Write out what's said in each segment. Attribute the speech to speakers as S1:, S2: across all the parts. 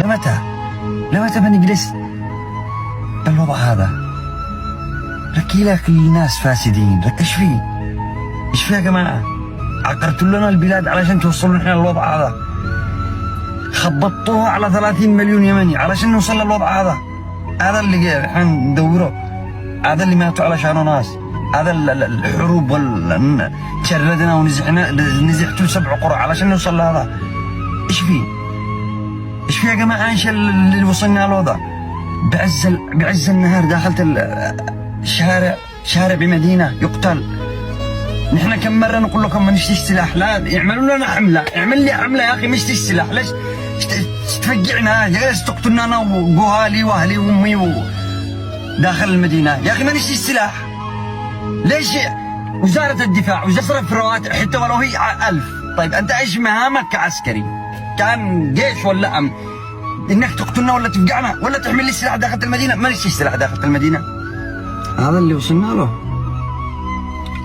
S1: لمتى؟ لمتى بنجلس بالوضع هذا؟ لك الناس فاسدين، لك ايش فيه؟ ايش فيه يا جماعة؟ عقرتوا لنا البلاد علشان توصلوا احنا للوضع هذا. خبطوها على 30 مليون يمني علشان نوصل للوضع هذا. هذا اللي احنا ندوره، هذا اللي ماتوا علشانه ناس، هذا الحروب تشردنا ونزحنا، نزحتوا 7 قرى علشان نوصل لهذا. ايش فيه؟ ايش فيه يا جماعة؟ ايش اللي وصلنا للوضع؟ بعز النهار داخلت شارع بمدينة يقتل. نحن كم مرة نقول لكم ما نشتريش سلاح، لا يعملوا لنا حملة، اعمل لي حملة يا اخي ما اشتريش سلاح، ليش تفجعنا؟ ليش تقتلنا انا وقهالي واهلي وامي داخل المدينة؟ يا اخي ما نشتريش سلاح. ليش وزارة الدفاع وزارة رواتب حتى ولو هي 1000؟ طيب انت ايش مهامك كعسكري؟ كان جيش ولا امن؟ انك تقتلنا ولا تفجعنا ولا تحمل لي سلاح داخل المدينة؟ ما نشتريش سلاح داخل المدينة. هذا اللي وصلنا له،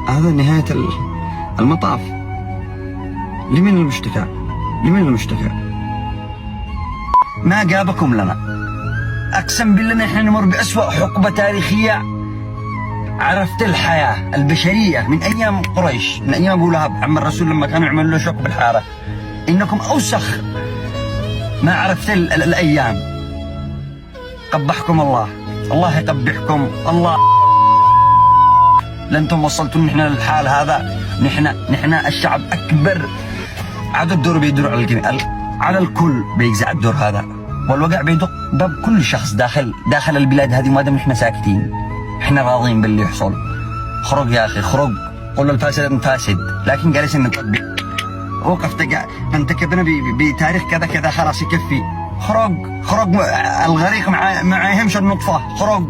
S1: هذا نهاية المطاف. لمن المشتكى؟ لمن المشتكى؟ ما جابكم لنا. أقسم بالله نحن نمر بأسوأ حقبة تاريخية عرفت الحياة البشرية من أيام قريش، من أيام أبو لهب عم الرسول لما كانوا يعملوا له شوك بالحارة. إنكم أوسخ ما عرفت الأيام. قبحكم الله، الله يقبحكم الله. لأنتم وصلتوا نحن للحال هذا. نحن الشعب أكبر عدد دور بيدور على الكل بيجزع الدور هذا، والوقع بيدق باب كل شخص داخل البلاد هذه. ما دام نحن ساكتين، احنا راضين باللي يحصل. خرج يا أخي خرج، قول الفاسد أنت فاسد، لكن جالس نطبق. وقفت أنت كذا بتاريخ كذا كذا، خلاص يكفي. خرج الغريق ما يهمش النطفة. خرج